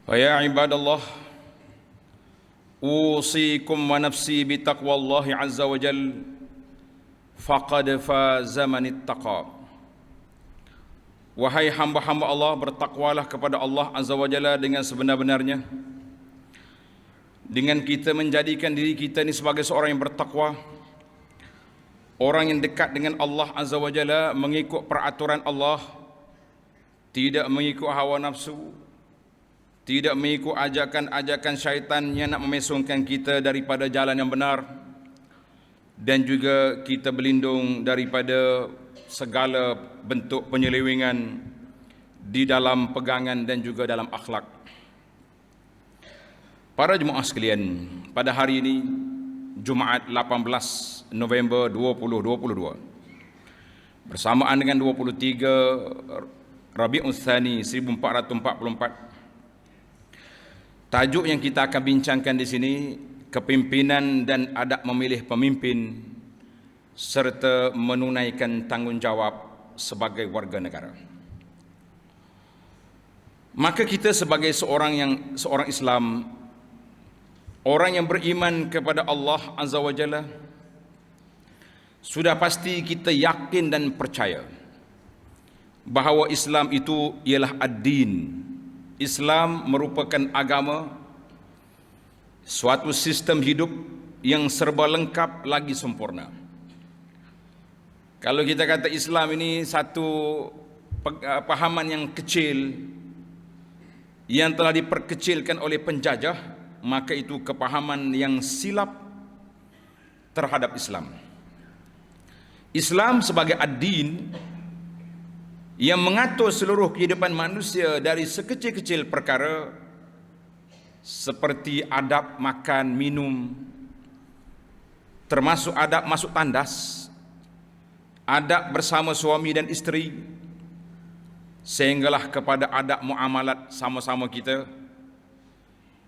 Faya ibadallah, usikum wa nafsi bitaqwallahi azza wa jal, faqad faza man ittaqa. Wahai hamba-hamba Allah, bertakwalah kepada Allah azza wa jalla dengan sebenar-benarnya. Dengan kita menjadikan diri kita ini sebagai seorang yang bertakwa, orang yang dekat dengan Allah azza wa jalla, mengikut peraturan Allah, tidak mengikut hawa nafsu, tidak mengikut ajakan-ajakan syaitan yang nak memesongkan kita daripada jalan yang benar, dan juga kita berlindung daripada segala bentuk penyelewengan di dalam pegangan dan juga dalam akhlak. Para jemaah sekalian, pada hari ini Jumaat 18 November 2022 bersamaan dengan 23 Rabiul Tsani 1444, tajuk yang kita akan bincangkan di sini, kepimpinan dan adab memilih pemimpin serta menunaikan tanggungjawab sebagai warga negara. Maka kita sebagai seorang Islam, orang yang beriman kepada Allah Azza wa Jalla, sudah pasti kita yakin dan percaya bahawa Islam itu ialah ad-din. Islam merupakan agama, suatu sistem hidup yang serba lengkap lagi sempurna. Kalau kita kata Islam ini satu pahaman yang kecil yang telah diperkecilkan oleh penjajah, maka itu kepahaman yang silap terhadap Islam. Islam sebagai ad-din yang mengatur seluruh kehidupan manusia dari sekecil-kecil perkara seperti adab makan, minum, termasuk adab masuk tandas, adab bersama suami dan isteri, sehinggalah kepada adab muamalat sama-sama kita,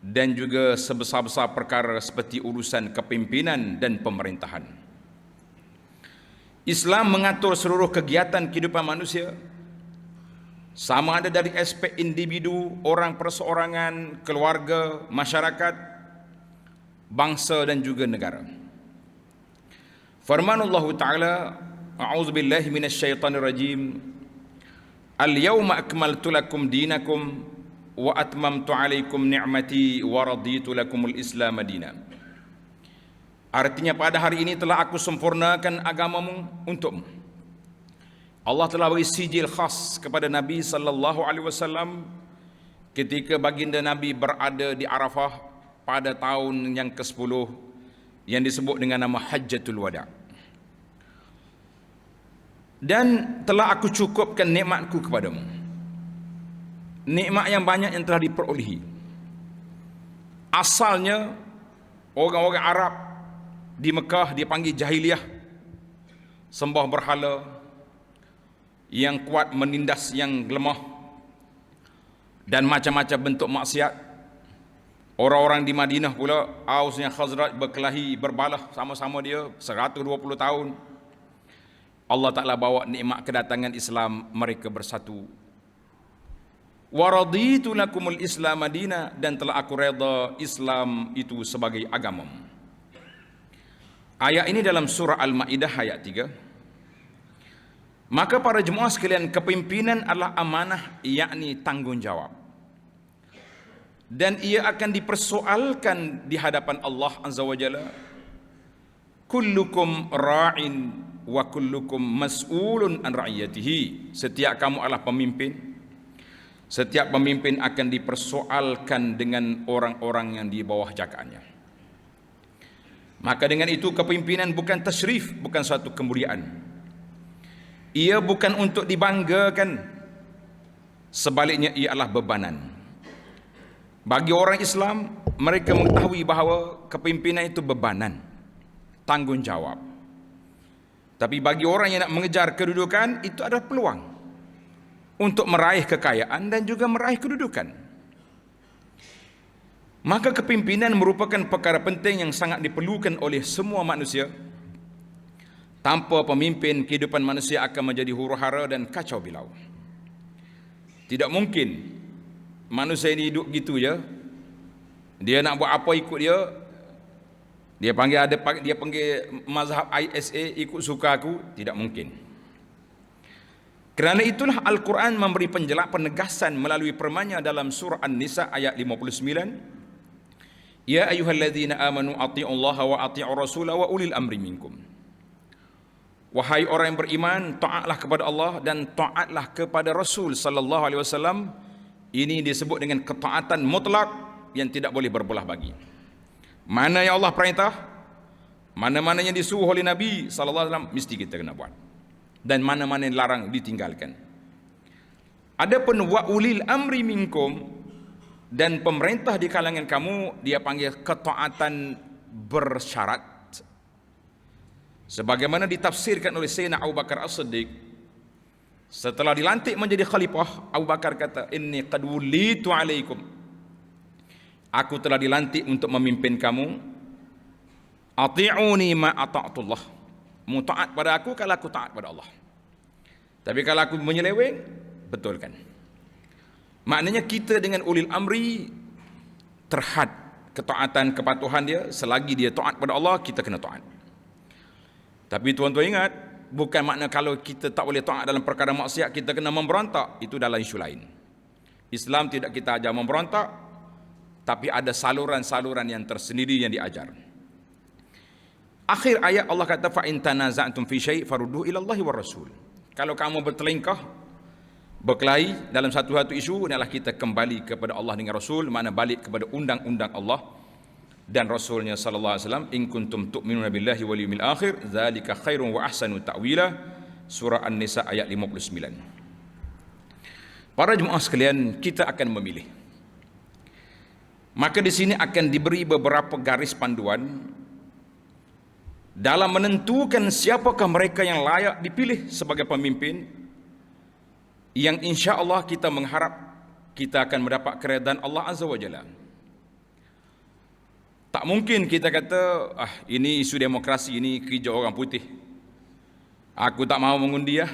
dan juga sebesar-besar perkara seperti urusan kepimpinan dan pemerintahan. Islam mengatur seluruh kegiatan kehidupan manusia, sama ada dari aspek individu, orang perseorangan, keluarga, masyarakat, bangsa dan juga negara. Firman Allah Ta'ala, a'udzubillahi minasyaitanir rajim, al-yawma akmaltu lakum dinakum wa atmamtu alaikum ni'mati wa raditu lakumul islam madina. Artinya, pada hari ini telah aku sempurnakan agamamu untukmu. Allah telah beri sijil khas kepada Nabi sallallahu alaihi wasallam ketika baginda Nabi berada di Arafah pada tahun yang ke-10 yang disebut dengan nama Hajjatul Wada. Dan telah aku cukupkan nikmatku kepadamu, nikmat yang banyak yang telah diperolehi. Asalnya orang-orang Arab di Mekah dipanggil jahiliyah, sembah berhala, yang kuat menindas yang lemah, dan macam-macam bentuk maksiat. Orang-orang di Madinah pula, Aus yang Khazraj, berkelahi, berbalah sama-sama dia 120 tahun. Allah Ta'ala bawa nikmat kedatangan Islam, mereka bersatu. Wa raditu lakumul islam madina, dan telah aku redha Islam itu sebagai agama. Ayat ini dalam surah Al-Ma'idah ayat 3. Maka para jemaah sekalian, kepimpinan adalah amanah, yakni tanggungjawab, dan ia akan dipersoalkan di hadapan Allah Azza wa Jalla. Kullukum ra'in wa kullukum mas'ulun an ra'iyatihi. Setiap kamu adalah pemimpin, setiap pemimpin akan dipersoalkan dengan orang-orang yang di bawah jagaannya. Maka dengan itu, kepimpinan bukan tasyrif, bukan suatu kemuliaan. Ia bukan untuk dibanggakan, sebaliknya ia adalah bebanan. Bagi orang Islam, mereka mengetahui bahawa kepimpinan itu bebanan, tanggungjawab. Tapi bagi orang yang nak mengejar kedudukan, itu adalah peluang untuk meraih kekayaan dan juga meraih kedudukan. Maka kepimpinan merupakan perkara penting yang sangat diperlukan oleh semua manusia. Tanpa pemimpin, kehidupan manusia akan menjadi huru-hara dan kacau bilau. Tidak mungkin manusia ini hidup gitu je. Dia nak buat apa ikut dia. Dia panggil mazhab ISA, ikut suka aku, tidak mungkin. Kerana itulah Al-Quran memberi penegasan melalui firman-Nya dalam surah An-Nisa ayat 59. Ya ayyuhalladzina amanu atti'ullaha wa atti'ur rasula wa ulil amri minkum. Wahai orang yang beriman, taatlah kepada Allah dan taatlah kepada Rasul sallallahu alaihi wasallam. Ini disebut dengan ketaatan mutlak yang tidak boleh berbelah bagi. Mana yang Allah perintah, mana-mana yang disuruh oleh Nabi sallallahu alaihi wasallam mesti kita kena buat. Dan mana-mana yang larang ditinggalkan. Adapun wa ulil amri minkum, dan pemerintah di kalangan kamu, dia panggil ketaatan bersyarat. Sebagaimana ditafsirkan oleh Sayyidina Abu Bakar As-Siddiq, setelah dilantik menjadi khalifah, Abu Bakar kata, inni qad wulitu alaikum, aku telah dilantik untuk memimpin kamu. Ati'uni ma ata'tullah, mu taat pada aku kalau aku taat pada Allah. Tapi kalau aku menyeleweng, betulkan. Maknanya kita dengan ulil amri terhad ketaatan kepatuhan dia. Selagi dia taat pada Allah, kita kena taat. Tapi tuan-tuan ingat, bukan makna kalau kita tak boleh taat dalam perkara maksiat kita kena memberontak. Itu dalam isu lain. Islam tidak kita ajar memberontak, tapi ada saluran-saluran yang tersendiri yang diajar. Akhir ayat Allah kata, fa in tanaza'tum fi syai' farudduhu ila Allahi war Rasul. Kalau kamu bertelingkah, berkelahi dalam satu-satu isu, adalah kita kembali kepada Allah dengan Rasul, mana balik kepada undang-undang Allah dan Rasulnya sallallahu alaihi wasallam. In kuntum tu'minuna billahi wal yawmil akhir, dzalika khairun wa ahsanu ta'wila. Surah An-Nisa ayat 59. Para jemaah sekalian, kita akan memilih. Maka di sini akan diberi beberapa garis panduan dalam menentukan siapakah mereka yang layak dipilih sebagai pemimpin, yang insya Allah kita mengharap kita akan mendapat keredaan Allah Azza wa Jalla. Tak mungkin kita kata, ini isu demokrasi, ini kerja orang putih, aku tak mahu mengundi ya.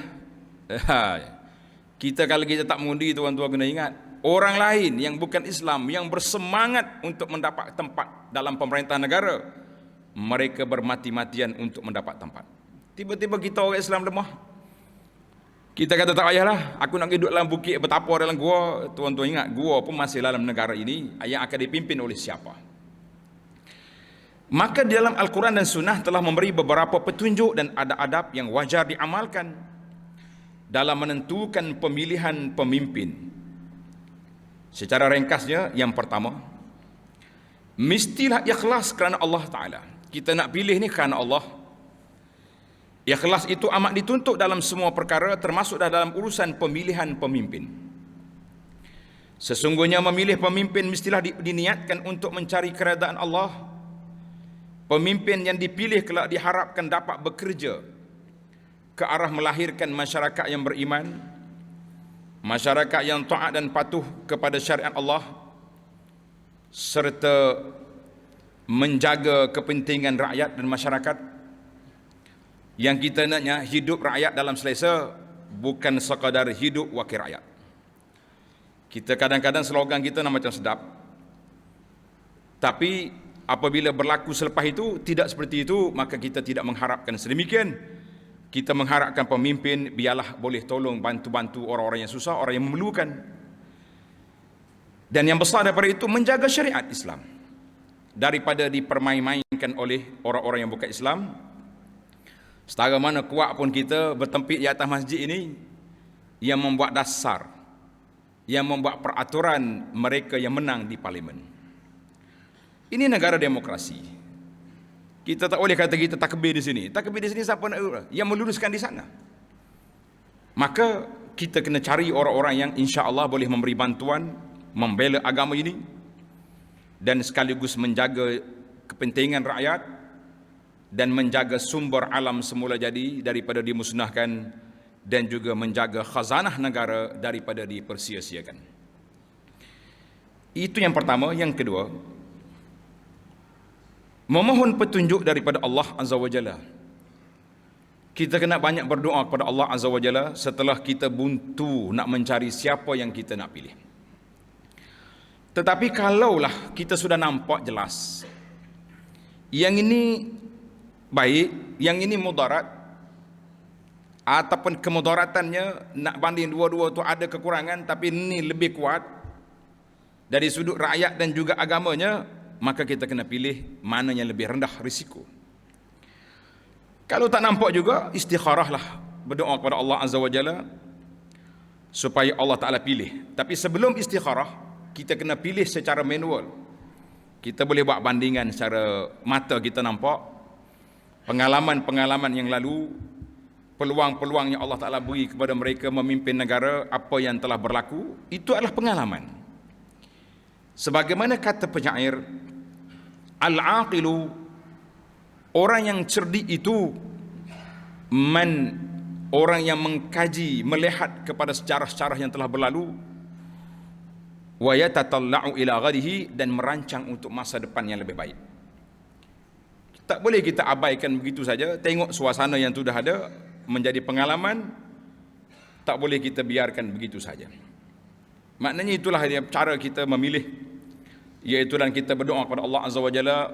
Kalau kita tak mengundi, tuan-tuan kena ingat, orang lain yang bukan Islam, yang bersemangat untuk mendapat tempat dalam pemerintah negara, mereka bermati-matian untuk mendapat tempat. Tiba-tiba kita orang Islam lemah. Kita kata tak payahlah, aku nak duduk dalam bukit bertapa dalam gua. Tuan-tuan ingat, gua pun masih dalam negara ini yang akan dipimpin oleh siapa? Maka di dalam Al-Quran dan Sunnah telah memberi beberapa petunjuk dan adab-adab yang wajar diamalkan dalam menentukan pemilihan pemimpin. Secara ringkasnya, yang pertama, mestilah ikhlas kerana Allah Ta'ala. Kita nak pilih ni kerana Allah. Ikhlas itu amat dituntut dalam semua perkara, termasuk dalam urusan pemilihan pemimpin. Sesungguhnya memilih pemimpin mestilah diniatkan untuk mencari keredaan Allah. Pemimpin yang dipilih kelak diharapkan dapat bekerja ke arah melahirkan masyarakat yang beriman, masyarakat yang taat dan patuh kepada syariat Allah, serta menjaga kepentingan rakyat dan masyarakat. Yang kita naknya hidup rakyat dalam selesa, bukan sekadar hidup wakil rakyat. Kita kadang-kadang slogan kita nak macam sedap, tapi apabila berlaku selepas itu tidak seperti itu, maka kita tidak mengharapkan sedemikian. Kita mengharapkan pemimpin biarlah boleh tolong bantu-bantu orang-orang yang susah, orang yang memerlukan. Dan yang besar daripada itu, menjaga syariat Islam daripada dipermain-mainkan oleh orang-orang yang bukan Islam. Setara mana kuat pun kita bertempik di atas masjid ini, yang membuat dasar, yang membuat peraturan mereka yang menang di parlimen. Ini negara demokrasi. Kita tak boleh kata kita takbir di sini. Takbir di sini siapa nak yang meluruskan di sana? Maka kita kena cari orang-orang yang insya-Allah boleh memberi bantuan, membela agama ini dan sekaligus menjaga kepentingan rakyat dan menjaga sumber alam semula jadi daripada dimusnahkan, dan juga menjaga khazanah negara daripada dipersia-siakan. Itu yang pertama. Yang kedua, memohon petunjuk daripada Allah Azza wa Jalla. Kita kena banyak berdoa kepada Allah Azza wa Jalla setelah kita buntu nak mencari siapa yang kita nak pilih. Tetapi kalaulah kita sudah nampak jelas yang ini baik, yang ini mudarat, ataupun kemudaratannya nak banding dua-dua tu ada kekurangan tapi ini lebih kuat dari sudut rakyat dan juga agamanya, maka kita kena pilih mana yang lebih rendah risiko. Kalau tak nampak juga, istikharahlah, berdoa kepada Allah Azza wa Jalla supaya Allah Ta'ala pilih. Tapi sebelum istikharah, kita kena pilih secara manual. Kita boleh buat bandingan secara mata kita nampak pengalaman-pengalaman yang lalu, peluang-peluang yang Allah Ta'ala beri kepada mereka memimpin negara, apa yang telah berlaku, itu adalah pengalaman. Sebagaimana kata penyair, al-aqilu, orang yang cerdik itu, orang yang mengkaji, melihat kepada sejarah-sejarah yang telah berlalu, wa yatatalla'u ila ghadihi, dan merancang untuk masa depan yang lebih baik. Tak boleh kita abaikan begitu saja, tengok suasana yang sudah ada menjadi pengalaman, tak boleh kita biarkan begitu saja. Maknanya itulah cara kita memilih, iaitu dan kita berdoa kepada Allah Azza wa Jalla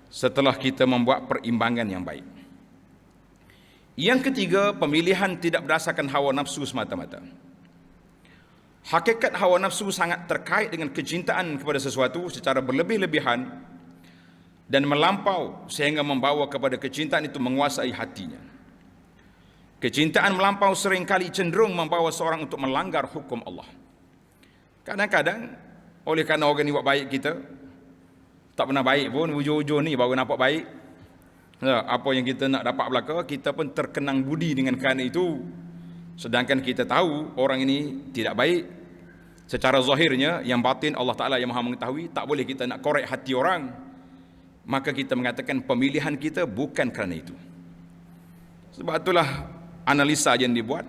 setelah kita membuat perimbangan yang baik. Yang ketiga, pemilihan tidak berdasarkan hawa nafsu semata-mata. Hakikat hawa nafsu sangat terkait dengan kecintaan kepada sesuatu secara berlebih-lebihan dan melampau sehingga membawa kepada kecintaan itu menguasai hatinya. Kecintaan melampau seringkali cenderung membawa seorang untuk melanggar hukum Allah. Kadang-kadang oleh kerana orang ni buat baik, kita tak pernah baik pun, ujung-ujung ni baru nampak baik. Apa yang kita nak dapat belaka, kita pun terkenang budi dengan kerana itu. Sedangkan kita tahu orang ini tidak baik secara zahirnya, yang batin Allah Ta'ala yang maha mengetahui. Tak boleh kita nak korek hati orang. Maka kita mengatakan pemilihan kita bukan kerana itu. Sebab itulah analisa yang dibuat.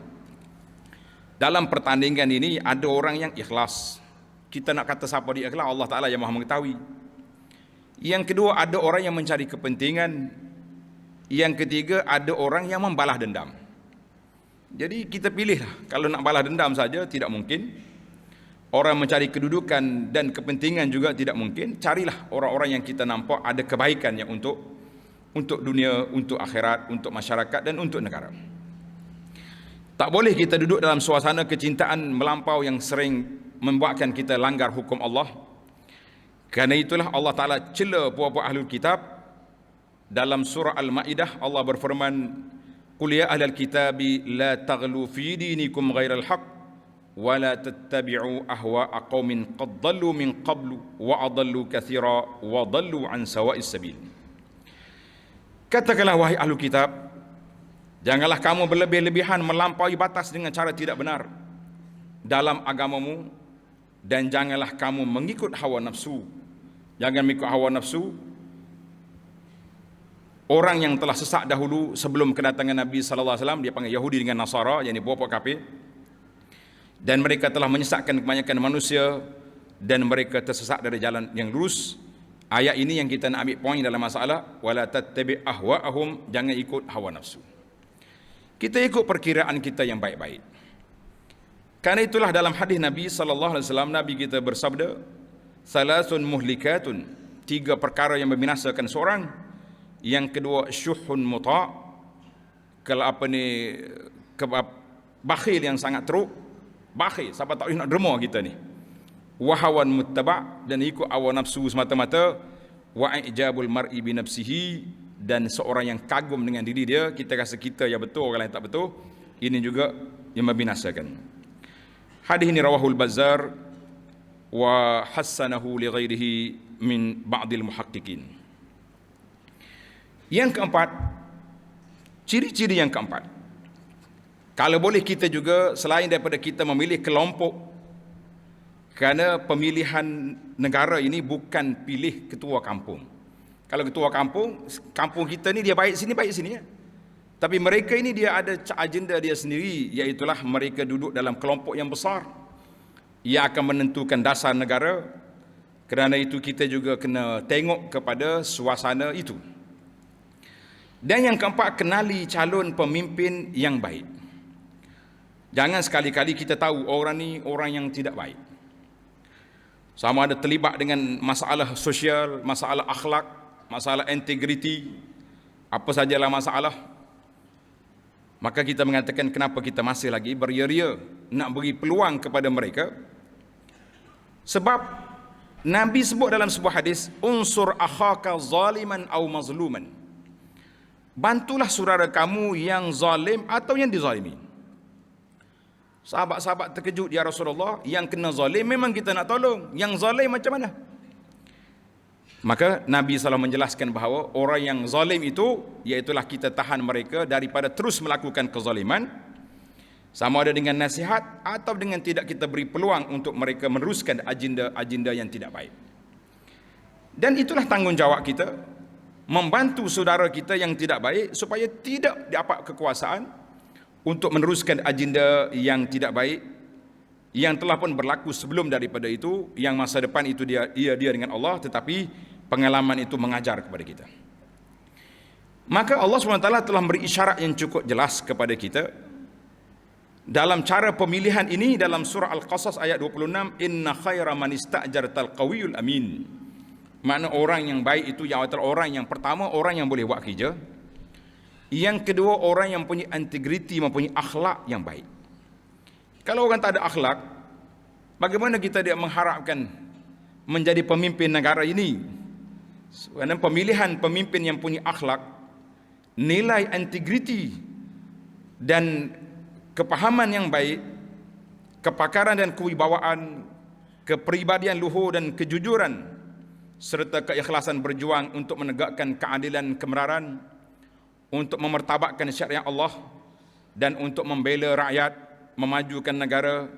Dalam pertandingan ini ada orang yang ikhlas. Kita nak kata siapa dia ikhlas, Allah Ta'ala yang maha mengetahui. Yang kedua, ada orang yang mencari kepentingan. Yang ketiga, ada orang yang membalas dendam. Jadi kita pilihlah. Kalau nak balas dendam saja tidak mungkin. Orang mencari kedudukan dan kepentingan juga tidak mungkin. Carilah orang-orang yang kita nampak ada kebaikannya untuk dunia, untuk akhirat, untuk masyarakat dan untuk negara. Tak boleh kita duduk dalam suasana kecintaan melampau yang sering membuatkan kita langgar hukum Allah. Kerana itulah Allah Ta'ala cela puak-puak ahlul kitab. Dalam surah Al-Ma'idah Allah berfirman, "Qul ya ahlal kitabi la taghlu fi dinikum ghairal haqq wa la tattabi'u ahwa'a qaumin qad dhallu min qablu wa adallu katsira wa dhallu an sawa'is sabil." Katakanlah wahai ahlul kitab, janganlah kamu berlebih-lebihan melampaui batas dengan cara tidak benar dalam agamamu, dan janganlah kamu mengikut hawa nafsu. Jangan mengikut hawa nafsu orang yang telah sesat dahulu sebelum kedatangan Nabi sallallahu alaihi wasallam. Dia panggil Yahudi dengan Nasara, yakni puak-puak kafir, dan mereka telah menyesatkan kebanyakan manusia dan mereka tersesat dari jalan yang lurus. Ayat ini yang kita nak ambil poin dalam masalah wala tattabi' ahwa'ahum, jangan ikut hawa nafsu. Kita ikut perkiraan kita yang baik-baik. Karena itulah dalam hadis Nabi sallallahu alaihi wasallam, Nabi kita bersabda, "Salasun muhlikatun", 3 perkara yang membinasakan seorang. Yang kedua, syuhun muta', kalau bakhil yang sangat teruk, bakhil, siapa tak boleh nak derma kita ni. Wahawan muttaba', dan ikut hawa nafsu semata-mata. Wa ijabul mar'i bi nafsihi, dan seorang yang kagum dengan diri dia, kita rasa kita yang betul, orang lain tak betul. Ini juga yang membinasakan. Hadis ini rawahul Bazzar wa hassanahu li ghairihi min ba'dil muhaqqiqin. Yang keempat, ciri-ciri yang keempat, kalau boleh kita juga selain daripada kita memilih kelompok, kerana pemilihan negara ini bukan pilih ketua kampung. Kalau ketua kampung, kampung kita ni dia baik sini ya. Tapi mereka ini dia ada agenda dia sendiri, iaitulah mereka duduk dalam kelompok yang besar. Ia akan menentukan dasar negara. Kerana itu kita juga kena tengok kepada suasana itu. Dan yang keempat, kenali calon pemimpin yang baik. Jangan sekali-kali kita tahu orang ni orang yang tidak baik. sama ada terlibat dengan masalah sosial, masalah akhlak, masalah integriti, apa sajalah masalah, maka kita mengatakan kenapa kita masih lagi beria-ria nak beri peluang kepada mereka. Sebab Nabi sebut dalam sebuah hadis, unsur akhaka zaliman au mazluman, bantulah saudara kamu yang zalim atau yang dizalimi. Sahabat-sahabat terkejut, ya Rasulullah, yang kena zalim memang kita nak tolong, yang zalim macam mana? Maka Nabi SAW menjelaskan bahawa orang yang zalim itu, iaitulah kita tahan mereka daripada terus melakukan kezaliman, sama ada dengan nasihat atau dengan tidak kita beri peluang untuk mereka meneruskan agenda-agenda yang tidak baik. Dan itulah tanggungjawab kita, membantu saudara kita yang tidak baik supaya tidak dapat kekuasaan untuk meneruskan agenda yang tidak baik yang telah pun berlaku sebelum daripada itu, yang masa depan itu dia dengan Allah, tetapi pengalaman itu mengajar kepada kita. Maka Allah SWT telah beri isyarat yang cukup jelas kepada kita dalam cara pemilihan ini dalam surah Al-Qasas ayat 26, inna khaira man ista'jartal qawiyul amin. Makna orang yang baik itu yang orang yang pertama, orang yang boleh buat kerja. Yang kedua, orang yang punya integriti, mempunyai akhlak yang baik. Kalau orang tak ada akhlak, bagaimana kita dia mengharapkan menjadi pemimpin negara ini? Kerana pemilihan pemimpin yang punya akhlak, nilai integriti dan kepahaman yang baik, kepakaran dan kewibawaan, kepribadian luhur dan kejujuran, serta keikhlasan berjuang untuk menegakkan keadilan kebenaran, untuk memertabatkan syariat Allah dan untuk membela rakyat, memajukan negara.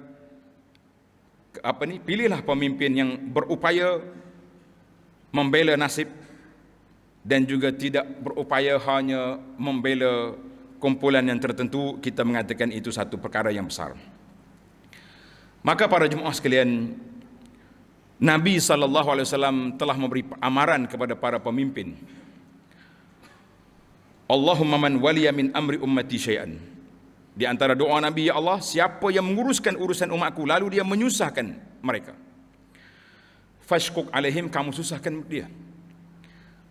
Pilihlah pemimpin yang berupaya membela nasib dan juga tidak berupaya hanya membela kumpulan yang tertentu. Kita mengatakan itu satu perkara yang besar. Maka para jemaah sekalian, Nabi SAW telah memberi amaran kepada para pemimpin. Allahumma man waliya min amri ummati syai'an. Di antara doa Nabi, ya Allah, siapa yang menguruskan urusan umatku lalu dia menyusahkan mereka, fashkuk alaihim, kamu susahkan dia.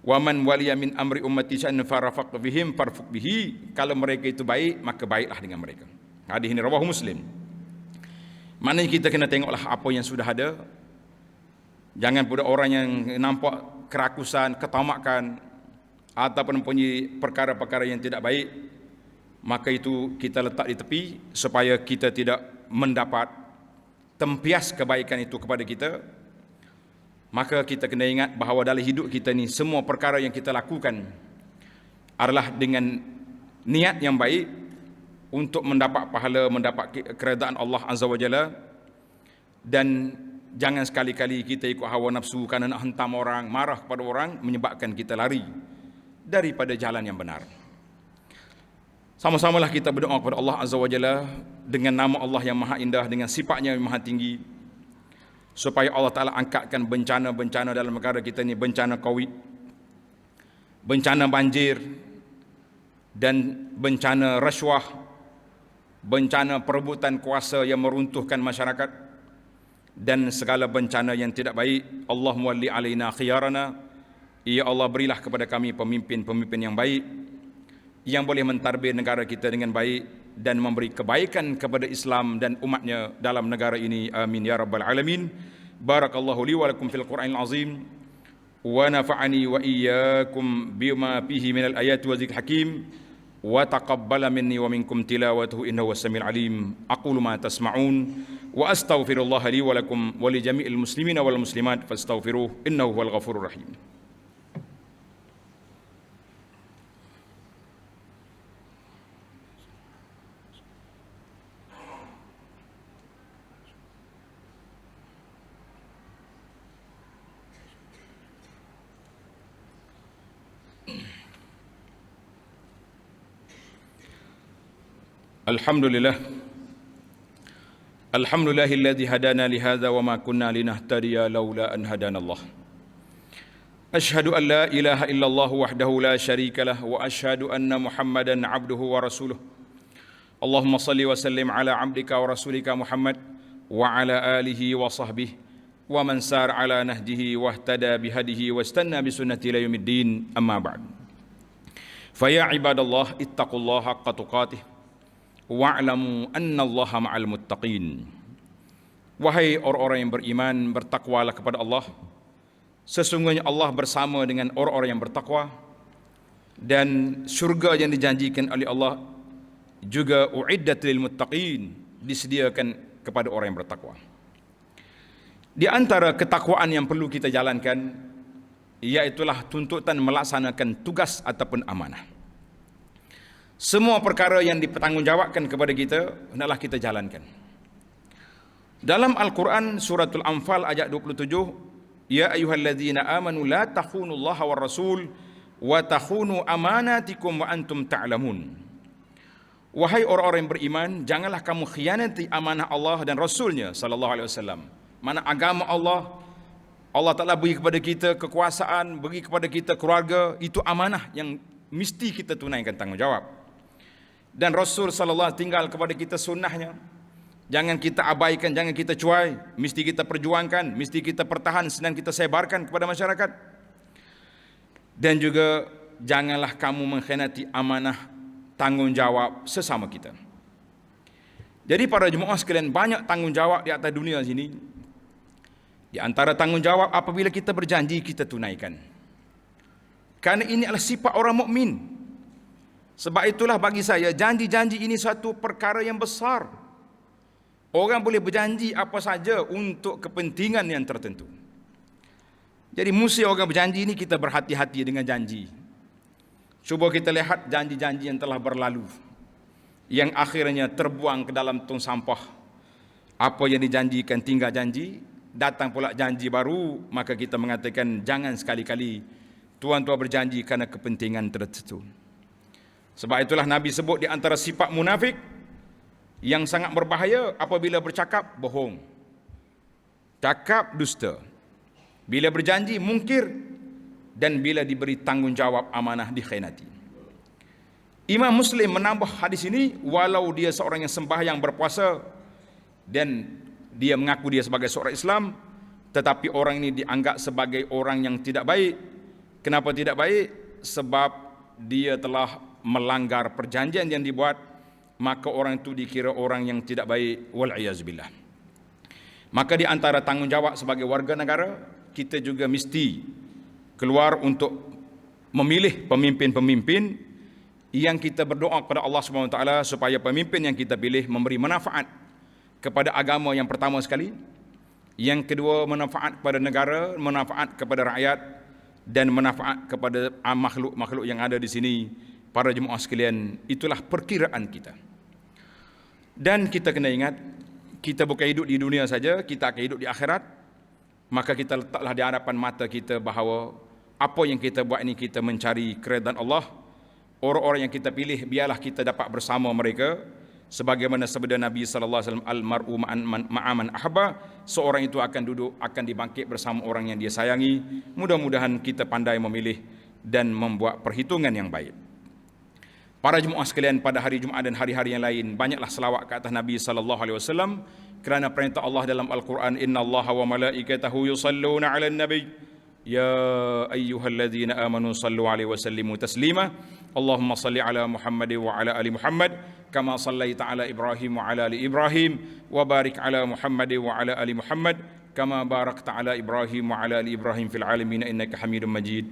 Wa man waliya min amri ummati syai'an farafaq bihim farfuq bihi. Kalau mereka itu baik, maka baiklah dengan mereka. Hadis ini rawahu Muslim. Maknanya kita kena tengoklah apa yang sudah ada. Jangan pula orang yang nampak kerakusan, ketamakan, ataupun mempunyai perkara-perkara yang tidak baik, maka itu kita letak di tepi supaya kita tidak mendapat tempias kebaikan itu kepada kita. Maka kita kena ingat bahawa dalam hidup kita ni, semua perkara yang kita lakukan adalah dengan niat yang baik untuk mendapat pahala, mendapat keredaan Allah Azza wa Jalla. Dan jangan sekali-kali kita ikut hawa nafsu kerana nak hentam orang, marah kepada orang, menyebabkan kita lari daripada jalan yang benar. Sama-samalah kita berdoa kepada Allah Azza wa Jalla dengan nama Allah yang maha indah, dengan sifatnya yang maha tinggi, supaya Allah Ta'ala angkatkan bencana-bencana dalam negara kita ini, bencana COVID, bencana banjir, dan bencana rasuah, bencana perebutan kuasa yang meruntuhkan masyarakat, dan segala bencana yang tidak baik. Allahumma walli alaina khiyarana. Ya Allah, berilah kepada kami pemimpin-pemimpin yang baik, yang boleh mentadbir negara kita dengan baik dan memberi kebaikan kepada Islam dan umatnya dalam negara ini. Amin ya rabbal alamin. Barakallahu li wa lakum fil Qur'anil azim wa nafa'ani wa iyyakum bima fihi minal ayati wa dzikril hakim wa taqabbala minni wa minkum tilawatuhu innahu was-sami'ul alim. Aqulu ma tasma'un wa astaghfirullah li wa lakum wa li jami'il muslimina wal muslimat fastaghfiruhu innahu huwal ghafurur rahim. Alhamdulillah. Alhamdulillahilladzi hadana li hadza wa ma kunna linahtadiya laula an hadanallah. Asyhadu an la ilaha illallah wahdahu la syarikalah wa asyhadu anna Muhammadan abduhu wa rasuluh. Allahumma salli wa sallim ala abdika wa rasulika Muhammad wa ala alihi wa sahbihi wa man sar ala nahjihi wahtada bihadihi wastanna bisunnati ila yaumiddin, amma ba'd. Fa ya ibadallah ittaqullaha haqqa tuqatih wa'lamu annallaha ma'al muttaqin. Wahai orang-orang yang beriman, bertakwalah kepada Allah. Sesungguhnya Allah bersama dengan orang-orang yang bertakwa, dan syurga yang dijanjikan oleh Allah juga uiddat lil muttaqin, disediakan kepada orang yang bertakwa. Di antara ketakwaan yang perlu kita jalankan, iaitulah tuntutan melaksanakan tugas ataupun amanah. Semua perkara yang dipertanggungjawabkan kepada kita hendaklah kita jalankan. Dalam Al-Quran suratul Anfal ayat 27, ya ayyuhalladzina amanu la takhunullaha war rasul wa takhunu amanatikum wa antum ta'lamun. Wahai orang-orang yang beriman, janganlah kamu khianati amanah Allah dan Rasulnya sallallahu alaihi wasallam. Mana agama Allah, Allah Ta'ala beri kepada kita kekuasaan, beri kepada kita keluarga, itu amanah yang mesti kita tunaikan tanggungjawab. Dan Rasul sallallahu alaihi wasallam tinggal kepada kita sunnahnya. Jangan kita abaikan, jangan kita cuai, mesti kita perjuangkan, mesti kita pertahan sedang kita sebarkan kepada masyarakat. Dan juga janganlah kamu mengkhianati amanah tanggungjawab sesama kita. Jadi para jemaah sekalian, banyak tanggungjawab di atas dunia sini. Di antara tanggungjawab apabila kita berjanji, kita tunaikan. Karena ini adalah sifat orang mukmin. Sebab itulah bagi saya, janji-janji ini satu perkara yang besar. Orang boleh berjanji apa saja untuk kepentingan yang tertentu. Jadi mesti orang berjanji ini kita berhati-hati dengan janji. Cuba kita lihat janji-janji yang telah berlalu, yang akhirnya terbuang ke dalam tong sampah. Apa yang dijanjikan tinggal janji, datang pula janji baru, maka kita mengatakan jangan sekali-kali tuan-tuan berjanji kerana kepentingan tertentu. Sebab itulah Nabi sebut di antara sifat munafik yang sangat berbahaya, apabila bercakap bohong, cakap dusta, bila berjanji mungkir, dan bila diberi tanggungjawab amanah dikhianati. Imam Muslim menambah hadis ini, walau dia seorang yang sembahyang berpuasa dan dia mengaku dia sebagai seorang Islam, tetapi orang ini dianggap sebagai orang yang tidak baik. Kenapa tidak baik? Sebab dia telah melanggar perjanjian yang dibuat, maka orang itu dikira orang yang tidak baik, wal'iyazubillah. Maka di antara tanggungjawab sebagai warga negara, kita juga mesti keluar untuk memilih pemimpin-pemimpin yang kita berdoa kepada Allah SWT supaya pemimpin yang kita pilih memberi manfaat kepada agama yang pertama sekali, yang kedua manfaat kepada negara, manfaat kepada rakyat, dan manfaat kepada makhluk-makhluk yang ada di sini. Para jemaah sekalian, itulah perkiraan kita. Dan kita kena ingat, kita bukan hidup di dunia saja, kita akan hidup di akhirat. Maka kita letaklah di hadapan mata kita bahawa apa yang kita buat ini, kita mencari keredaan Allah. Orang-orang yang kita pilih, biarlah kita dapat bersama mereka. Sebagaimana sabda Nabi SAW, al-mar'u ma'aman ahba, seorang itu akan duduk, akan dibangkit bersama orang yang dia sayangi. Mudah-mudahan kita pandai memilih dan membuat perhitungan yang baik. Para jemaah sekalian, pada hari Jumaat dan hari-hari yang lain, banyaklah selawat ke atas Nabi SAW, kerana perintah Allah dalam Al-Quran, innallaha wa malaikatahu yusalluna 'alan nabi ya ayyuhalladzina amanu sallu 'alaihi wa sallimu taslima. Allahumma salli 'ala Muhammad wa 'ala ali Muhammad kama sallaita 'ala Ibrahim wa 'ala ali Ibrahim wa barik 'ala Muhammad wa 'ala ali Muhammad kama barakta 'ala Ibrahim wa 'ala ali Ibrahim fil 'alamin innaka Hamidum Majid.